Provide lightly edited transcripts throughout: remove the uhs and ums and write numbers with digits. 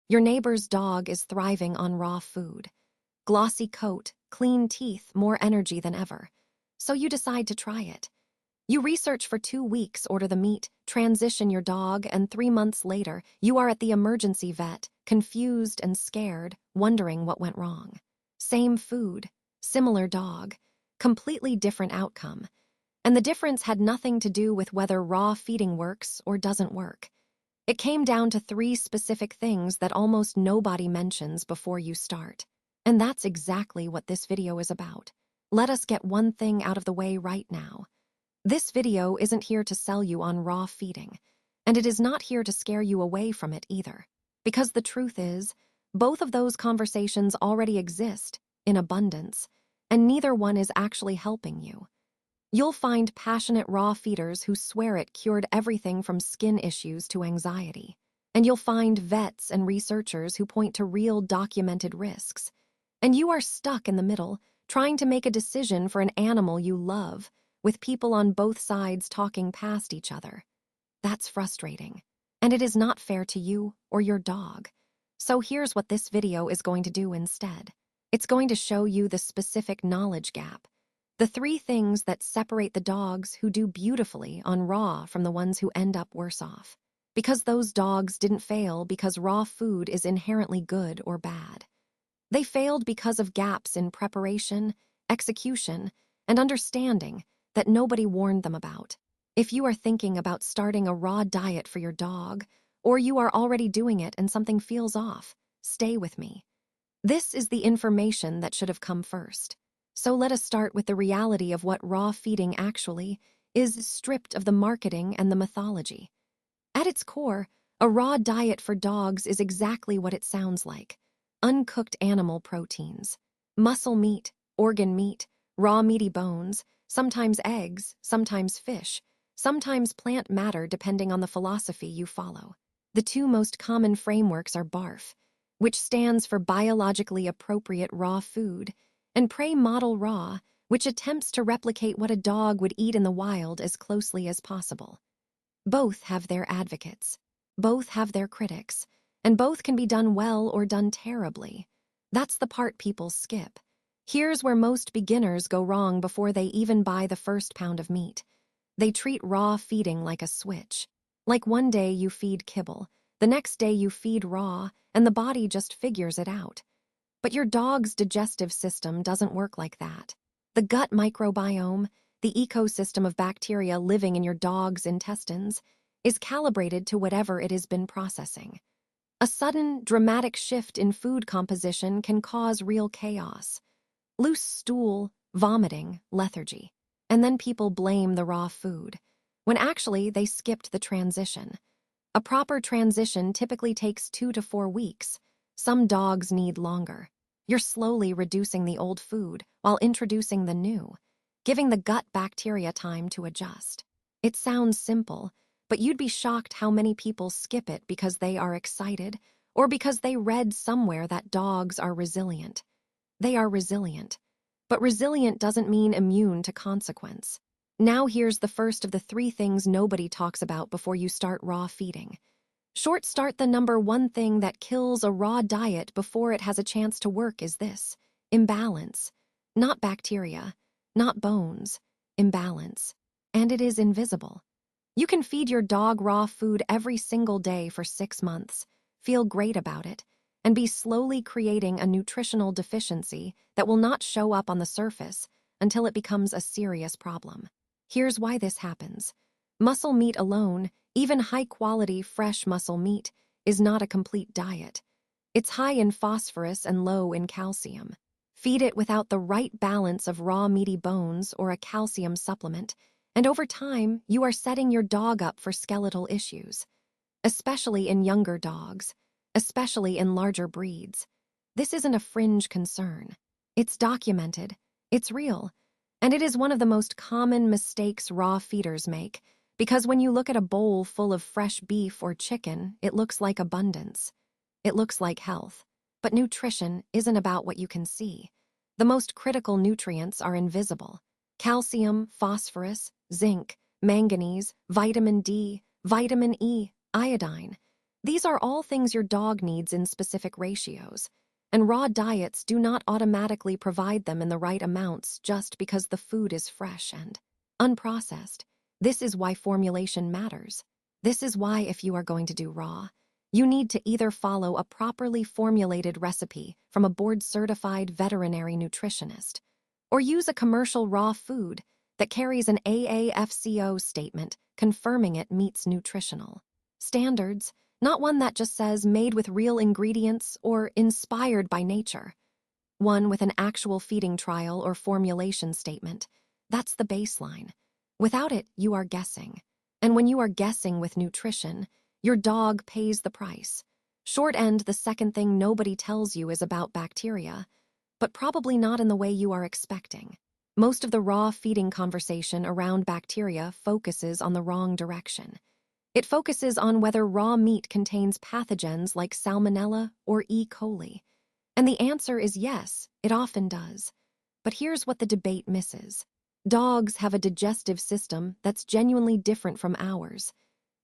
Your neighbor's dog is thriving on raw food. Glossy coat, clean teeth, more energy than ever. So you decide to try it. You research for 2 weeks, order the meat, transition your dog, and 3 months later, you are at the emergency vet, confused and scared, wondering what went wrong. Same food, similar dog, completely different outcome. And the difference had nothing to do with whether raw feeding works or doesn't work. It came down to 3 specific things that almost nobody mentions before you start. And that's exactly what this video is about. Let us get one thing out of the way right now. This video isn't here to sell you on raw feeding, and it is not here to scare you away from it either. Because the truth is, both of those conversations already exist in abundance, and neither one is actually helping you. You'll find passionate raw feeders who swear it cured everything from skin issues to anxiety. And you'll find vets and researchers who point to real documented risks. And you are stuck in the middle, trying to make a decision for an animal you love, with people on both sides talking past each other. That's frustrating. And it is not fair to you or your dog. So here's what this video is going to do instead. It's going to show you the specific knowledge gap. The 3 things that separate the dogs who do beautifully on raw from the ones who end up worse off. Because those dogs didn't fail because raw food is inherently good or bad. They failed because of gaps in preparation, execution, and understanding that nobody warned them about. If you are thinking about starting a raw diet for your dog, or you are already doing it and something feels off, stay with me. This is the information that should have come first. So let us start with the reality of what raw feeding actually is, stripped of the marketing and the mythology. At its core, a raw diet for dogs is exactly what it sounds like. Uncooked animal proteins, muscle meat, organ meat, raw meaty bones, sometimes eggs, sometimes fish, sometimes plant matter depending on the philosophy you follow. The 2 most common frameworks are BARF, which stands for Biologically Appropriate Raw Food, and Prey Model Raw, which attempts to replicate what a dog would eat in the wild as closely as possible. Both have their advocates, both have their critics, and both can be done well or done terribly. That's the part people skip. Here's where most beginners go wrong before they even buy the first pound of meat. They treat raw feeding like a switch. Like one day you feed kibble, the next day you feed raw, and the body just figures it out. But your dog's digestive system doesn't work like that. The gut microbiome, the ecosystem of bacteria living in your dog's intestines, is calibrated to whatever it has been processing. A sudden, dramatic shift in food composition can cause real chaos. Loose stool, vomiting, lethargy. And then people blame the raw food, when actually they skipped the transition. A proper transition typically takes 2 to 4 weeks. Some dogs need longer. You're slowly reducing the old food while introducing the new, giving the gut bacteria time to adjust. It sounds simple, but you'd be shocked how many people skip it because they are excited or because they read somewhere that dogs are resilient. They are resilient, but resilient doesn't mean immune to consequence. Now here's the first of the 3 things nobody talks about before you start raw feeding. Start the number 1 thing that kills a raw diet before it has a chance to work is this: imbalance. Not bacteria, not bones, imbalance. And it is invisible. You can feed your dog raw food every single day for 6 months, feel great about it, and be slowly creating a nutritional deficiency that will not show up on the surface until it becomes a serious problem. Here's why this happens. Muscle meat alone, even high-quality, fresh muscle meat, is not a complete diet. It's high in phosphorus and low in calcium. Feed it without the right balance of raw meaty bones or a calcium supplement, and over time, you are setting your dog up for skeletal issues, especially in younger dogs, especially in larger breeds. This isn't a fringe concern. It's documented, it's real, and it is one of the most common mistakes raw feeders make, because when you look at a bowl full of fresh beef or chicken, it looks like abundance. It looks like health. But nutrition isn't about what you can see. The most critical nutrients are invisible. Calcium, phosphorus, zinc, manganese, vitamin D, vitamin E, iodine. These are all things your dog needs in specific ratios, and raw diets do not automatically provide them in the right amounts just because the food is fresh and unprocessed. This is why formulation matters. This is why, if you are going to do raw, you need to either follow a properly formulated recipe from a board-certified veterinary nutritionist, or use a commercial raw food that carries an AAFCO statement confirming it meets nutritional standards, not one that just says made with real ingredients or inspired by nature. One with an actual feeding trial or formulation statement. That's the baseline. Without it, you are guessing. And when you are guessing with nutrition, your dog pays the price. Short end, the second thing nobody tells you is about bacteria, but probably not in the way you are expecting. Most of the raw feeding conversation around bacteria focuses on the wrong direction. It focuses on whether raw meat contains pathogens like Salmonella or E. coli. And the answer is yes, it often does. But here's what the debate misses. Dogs have a digestive system that's genuinely different from ours.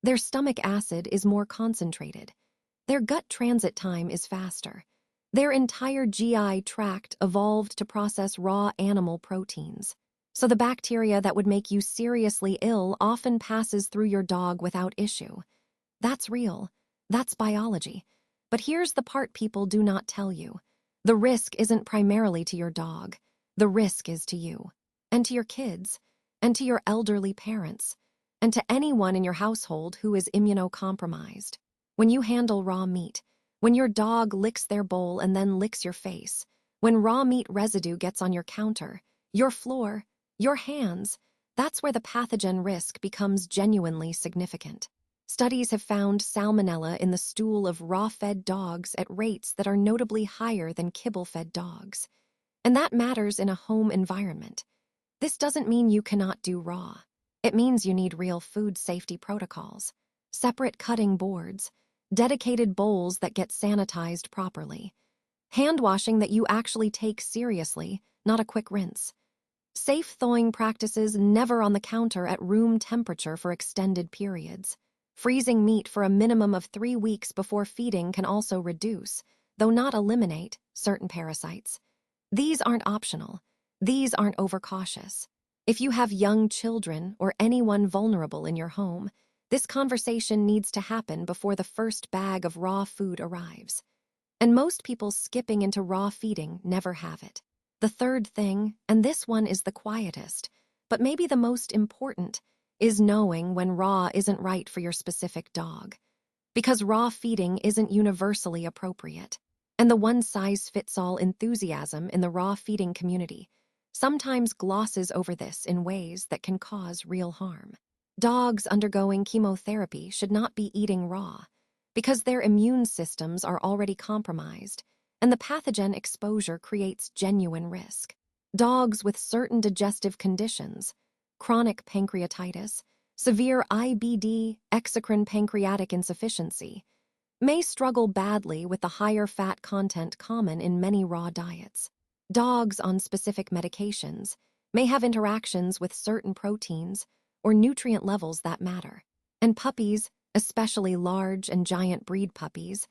Their stomach acid is more concentrated. Their gut transit time is faster. Their entire GI tract evolved to process raw animal proteins. So the bacteria that would make you seriously ill often passes through your dog without issue. That's real. That's biology. But here's the part people do not tell you. The risk isn't primarily to your dog. The risk is to you, and to your kids, and to your elderly parents, and to anyone in your household who is immunocompromised. When you handle raw meat, when your dog licks their bowl and then licks your face, when raw meat residue gets on your counter, your floor, your hands, that's where the pathogen risk becomes genuinely significant. Studies have found salmonella in the stool of raw-fed dogs at rates that are notably higher than kibble-fed dogs. And that matters in a home environment. This doesn't mean you cannot do raw. It means you need real food safety protocols, separate cutting boards, dedicated bowls that get sanitized properly, hand washing that you actually take seriously, not a quick rinse. Safe thawing practices never on the counter at room temperature for extended periods. Freezing meat for a minimum of 3 weeks before feeding can also reduce, though not eliminate, certain parasites. These aren't optional. These aren't overcautious. If you have young children or anyone vulnerable in your home, this conversation needs to happen before the first bag of raw food arrives. And most people skipping into raw feeding never have it. The third thing, and this one is the quietest, but maybe the most important, is knowing when raw isn't right for your specific dog. Because raw feeding isn't universally appropriate. And the one-size-fits-all enthusiasm in the raw feeding community sometimes glosses over this in ways that can cause real harm. Dogs undergoing chemotherapy should not be eating raw because their immune systems are already compromised, and the pathogen exposure creates genuine risk. Dogs with certain digestive conditions, chronic pancreatitis, severe IBD, exocrine pancreatic insufficiency, may struggle badly with the higher fat content common in many raw diets. Dogs on specific medications may have interactions with certain proteins or nutrient levels that matter. And puppies, especially large and giant breed puppies,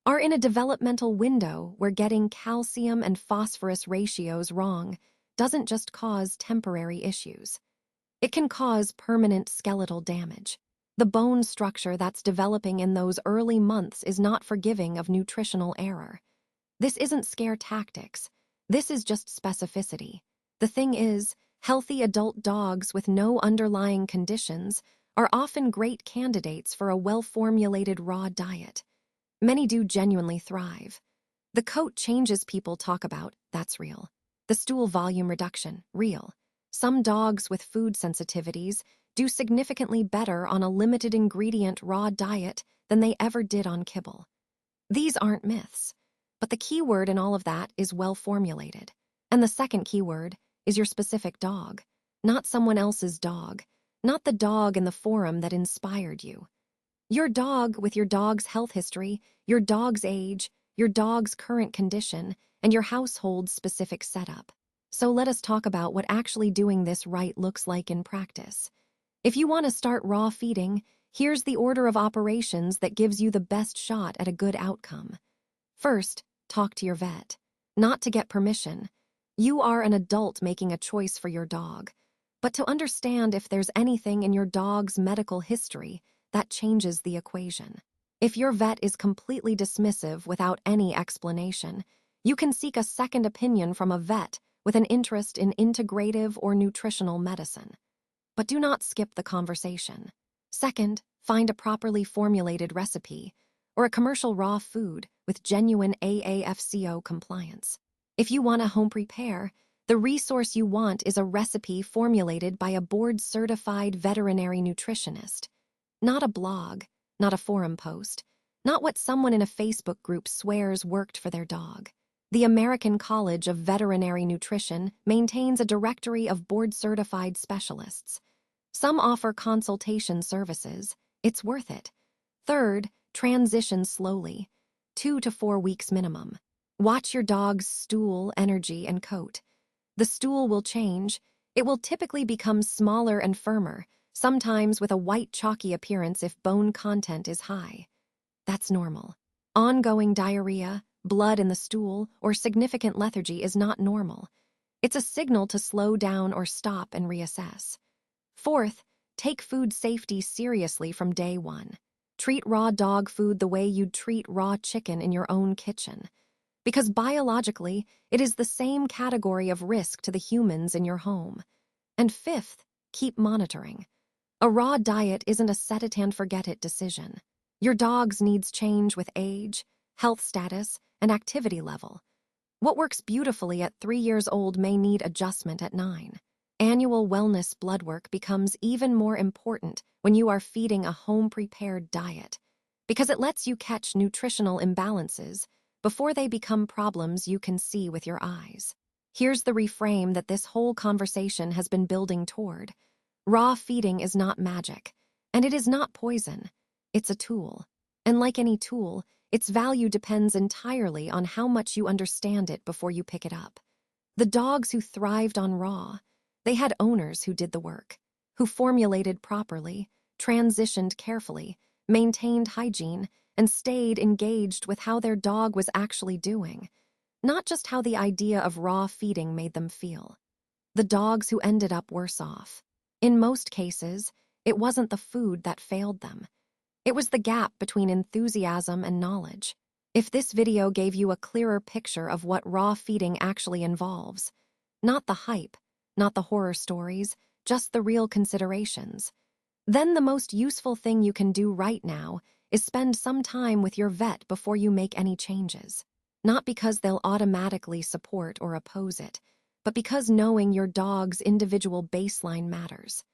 are in a developmental window where getting calcium and phosphorus ratios wrong doesn't just cause temporary issues. It can cause permanent skeletal damage. The bone structure that's developing in those early months is not forgiving of nutritional error. This isn't scare tactics. This is just specificity. The thing is, healthy adult dogs with no underlying conditions are often great candidates for a well-formulated raw diet. Many do genuinely thrive. The coat changes people talk about, that's real. The stool volume reduction, real. Some dogs with food sensitivities do significantly better on a limited ingredient raw diet than they ever did on kibble. These aren't myths, but the key word in all of that is well-formulated. And the second key word is your specific dog, not someone else's dog, not the dog in the forum that inspired you. Your dog with your dog's health history, your dog's age, your dog's current condition, and your household's specific setup. So let us talk about what actually doing this right looks like in practice. If you want to start raw feeding, Here's the order of operations that gives you the best shot at a good outcome. First, talk to your vet. Not to get permission. You are an adult making a choice for your dog, but to understand if there's anything in your dog's medical history that changes the equation. If your vet is completely dismissive without any explanation, you can seek a second opinion from a vet with an interest in integrative or nutritional medicine. But do not skip the conversation. Second, find a properly formulated recipe or a commercial raw food with genuine AAFCO compliance. If you want a home prepare, the resource you want is a recipe formulated by a board-certified veterinary nutritionist. Not a blog, not a forum post, not what someone in a Facebook group swears worked for their dog. The American College of Veterinary Nutrition maintains a directory of board-certified specialists. Some offer consultation services. It's worth it. Third, transition slowly, 2 to 4 weeks minimum. Watch your dog's stool, energy, and coat. The stool will change. It will typically become smaller and firmer, sometimes with a white chalky appearance if bone content is high. That's normal. Ongoing diarrhea, blood in the stool, or significant lethargy is not normal. It's a signal to slow down or stop and reassess. Fourth, take food safety seriously from day one. Treat raw dog food the way you'd treat raw chicken in your own kitchen. Because biologically, it is the same category of risk to the humans in your home. And fifth, keep monitoring. A raw diet isn't a set-it-and-forget-it decision. Your dog's needs change with age, health status, and activity level. What works beautifully at 3 years old may need adjustment at 9. Annual wellness blood work becomes even more important when you are feeding a home-prepared diet, because it lets you catch nutritional imbalances before they become problems you can see with your eyes. Here's the reframe that this whole conversation has been building toward. Raw feeding is not magic, and it is not poison. It's a tool. And like any tool, its value depends entirely on how much you understand it before you pick it up. The dogs who thrived on raw, they had owners who did the work, who formulated properly, transitioned carefully, maintained hygiene, and stayed engaged with how their dog was actually doing, not just how the idea of raw feeding made them feel. The dogs who ended up worse off. In most cases, it wasn't the food that failed them. It was the gap between enthusiasm and knowledge. If this video gave you a clearer picture of what raw feeding actually involves, not the hype, not the horror stories, just the real considerations, then the most useful thing you can do right now is spend some time with your vet before you make any changes. Not because they'll automatically support or oppose it, but because knowing your dog's individual baseline matters.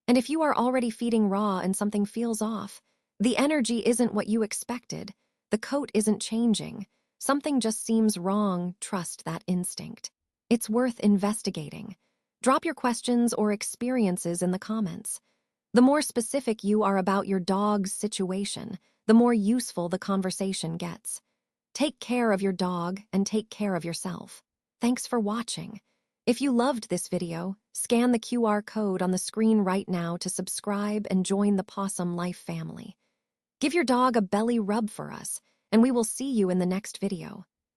And if you are already feeding raw and something feels off, the energy isn't what you expected, the coat isn't changing, something just seems wrong, trust that instinct. It's worth investigating. Drop your questions or experiences in the comments. The more specific you are about your dog's situation, the more useful the conversation gets. Take care of your dog and take care of yourself. Thanks for watching. If you loved this video, scan the QR code on the screen right now to subscribe and join the Pawsome Life family. Give your dog a belly rub for us, and we will see you in the next video.